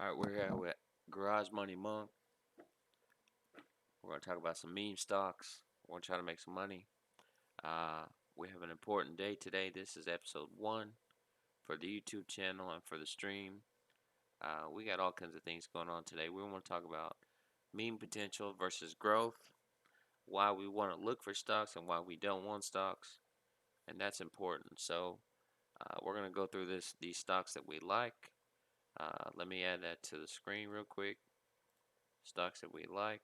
All right, we're here with Garage Money Monk. We're going to talk about some meme stocks. We're going to try to make some money. Uh, we have an important day today. This is episode 1 for the YouTube channel and for the stream. We got all kinds of things going on today. We want to talk about meme potential versus growth, why we want to look for stocks and why we don't want stocks, and that's important. So we're going to go through these stocks that we like. Let me add that to the screen real quick. Stocks that we like.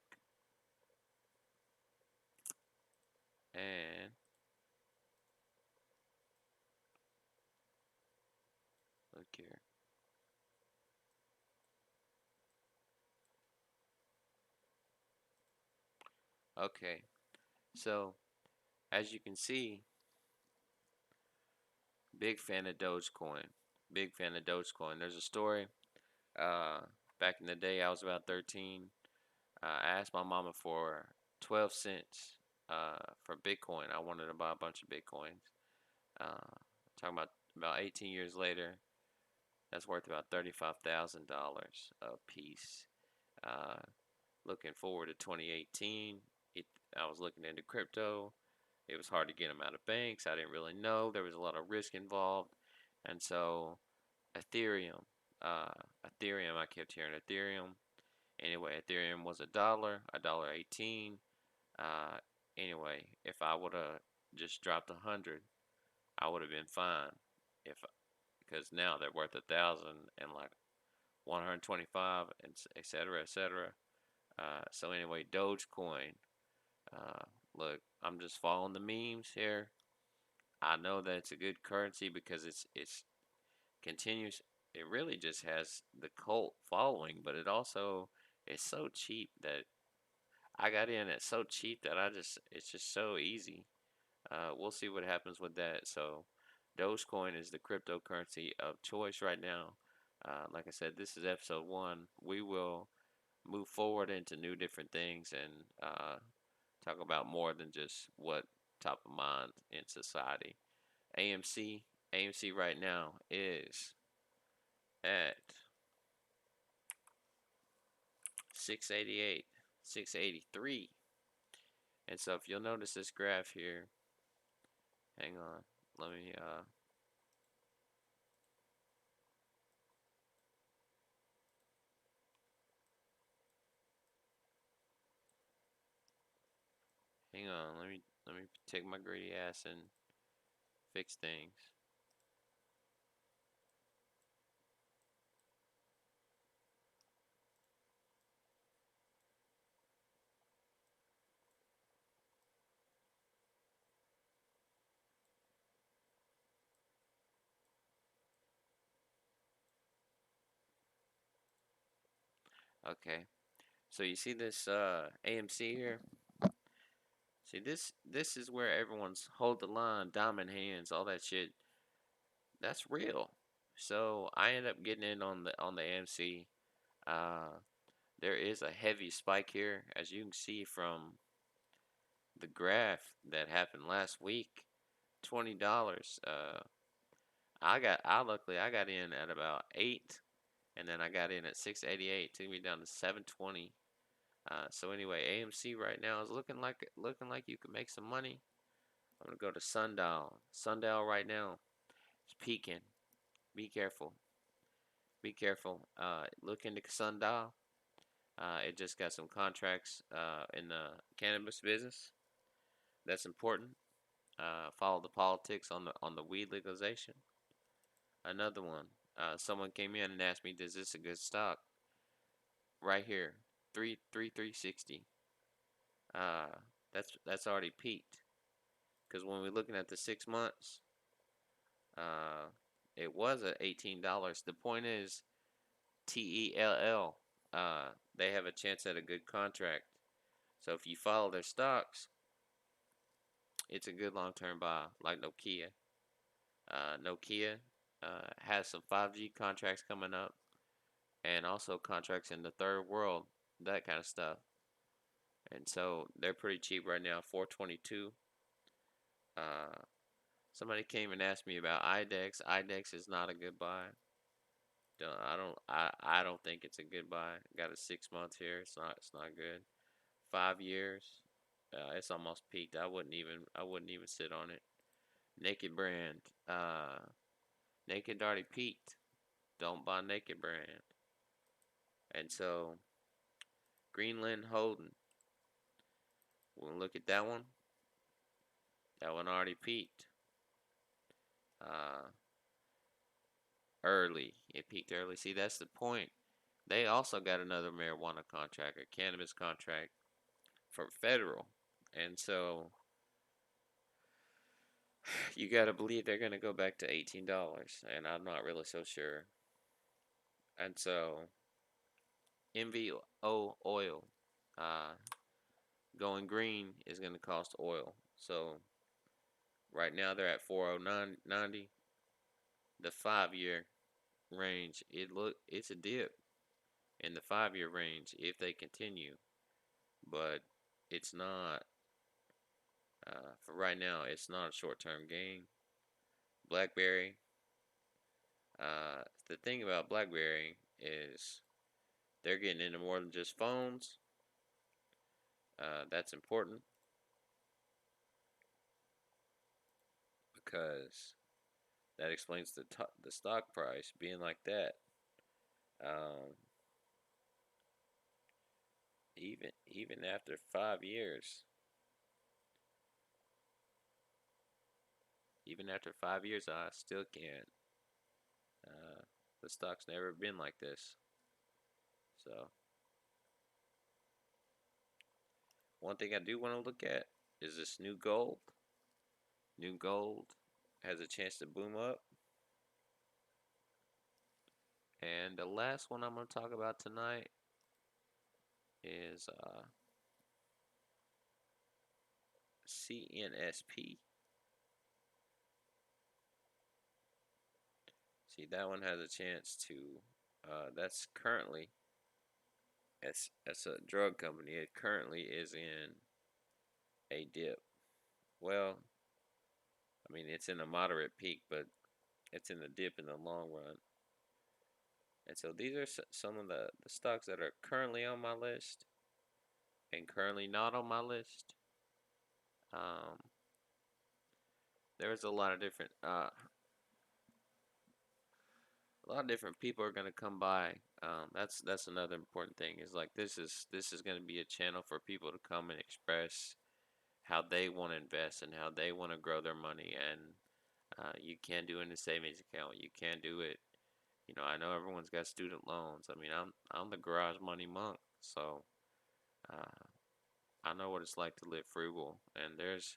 And look here. Okay, so as you can see, big fan of Dogecoin. Big fan of Dogecoin. There's a story. Uh, Back in the day, I was about 13. I asked my mama for 12 cents for Bitcoin. I wanted to buy a bunch of Bitcoins. Talking about 18 years later, that's worth about $35,000 a piece. Uh, Looking forward to 2018, I was looking into crypto. It was hard to get them out of banks. I didn't really know. There was a lot of risk involved. And so Ethereum, uh, I kept hearing Ethereum. Anyway, Ethereum was a dollar 18. Uh, anyway, if I would have just dropped 100, I would have been fine. If Because now they're worth 1,000 and like 125 and et cetera, et cetera. So anyway, Dogecoin. Uh, Look, I'm just following the memes here. I know that it's a good currency because it's continues. It really just has the cult following, but it also is so cheap that I got in at so cheap that it's just so easy. We'll see what happens with that. So Dogecoin is the cryptocurrency of choice right now. Like I said, this is episode 1. We will move forward into new different things and talk about more than just what top of mind in society. AMC, AMC right now is at 688, 683. And so if you'll notice this graph here, hang on, let me hang on, let me take my greedy ass and fix things. Okay. So you see this AMC here? See this is where everyone's hold the line, diamond hands, all that shit. That's real. So I end up getting in on the AMC. Uh, there is a heavy spike here, as you can see from the graph that happened last week. $20. I got in at about 8, and then I got in at 688. Took me down to 720. So anyway, AMC right now is looking like you could make some money. I'm gonna go to Sundial. Sundial right now is peaking. Be careful. Be careful. Look into Sundial. It just got some contracts in the cannabis business. That's important. Follow the politics on the weed legalization. Another one. Someone came in and asked me, "Is this a good stock?" Right here, 360. Uh, that's already peaked. Because when we're looking at the 6 months, uh, it was at $18. The point is, TELL. They have a chance at a good contract. So if you follow their stocks, it's a good long-term buy, like Nokia. Nokia has some 5G contracts coming up, and also contracts in the third world, that kind of stuff. And so they're pretty cheap right now, 422. Uh, Somebody came and asked me about IDEX. IDEX is not a good buy. I don't think it's a good buy. Got a 6 month here. It's not good. 5 years. It's almost peaked. I wouldn't even sit on it. Naked brand. Naked already peaked. Don't buy Naked brand. And so Greenland Holden. We'll look at that one. That one already peaked. Uh, Early. It peaked early. See, that's the point. They also got another marijuana contract, a cannabis contract for federal. And so you got to believe they're going to go back to $18, and I'm not really so sure. And so MVO oil, uh, going green is going to cost oil. So right now they're at 409.90. The 5 year range, it's a dip in the 5 year range if they continue, but it's not. For right now, it's not a short term gain. BlackBerry. The thing about BlackBerry is they're getting into more than just phones. That's important because that explains the stock price being like that. Um, even after 5 years, even after 5 years, I still can't. Uh, the stock's never been like this. So one thing I do want to look at is this new gold. New gold has a chance to boom up. And the last one I'm going to talk about tonight is CNSP. See, that one has a chance to. That's currently, as a drug company, it currently is in a dip. Well, I mean, it's in a moderate peak, but it's in a dip in the long run. And so these are some of the stocks that are currently on my list and currently not on my list. Um, there's a lot of different people are gonna come by. That's another important thing. Is like this is gonna be a channel for people to come and express how they want to invest and how they want to grow their money. And you can do it in a savings account. You can do it. You know, I know everyone's got student loans. I mean, I'm the garage money monk, so uh, I know what it's like to live frugal. And there's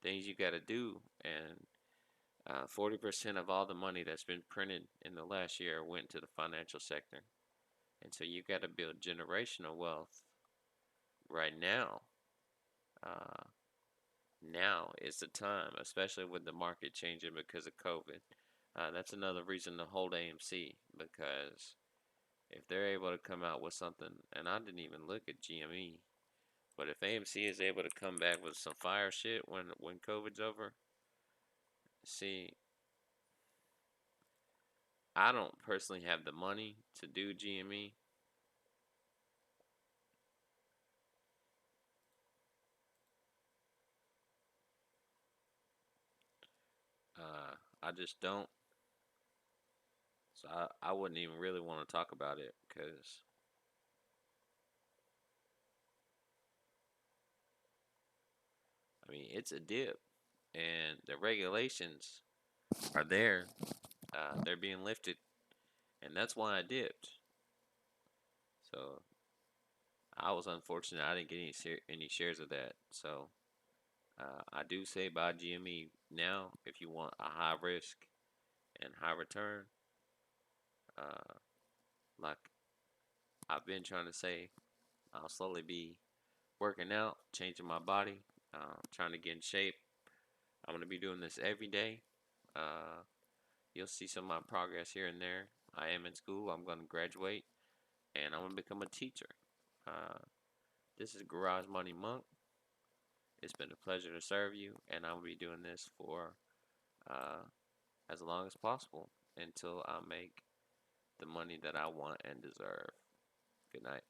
things you got to do. And 40% of all the money that's been printed in the last year went to the financial sector. And so you got to build generational wealth right now. Uh, Now is the time, especially with the market changing because of COVID. That's another reason to hold AMC because if they're able to come out with something, and I didn't even look at GME, but if AMC is able to come back with some fire shit when COVID's over, see, I don't personally have the money to do GME. I just don't. So I wouldn't even really want to talk about it because I mean it's a dip, and the regulations are there. They're being lifted, and that's why I dipped. So I was unfortunate. I didn't get any shares of that. So I do say buy GME now if you want a high risk and high return. Uh, like I've been trying to say, I'll slowly be working out, changing my body, trying to get in shape. I'm gonna be doing this every day. Uh, you'll see some of my progress here and there. I am in school. I'm gonna graduate, and I'm gonna become a teacher. Uh, this is Garage Money Monk. It's been a pleasure to serve you, and I will be doing this for uh, as long as possible until I make the money that I want and deserve. Good night.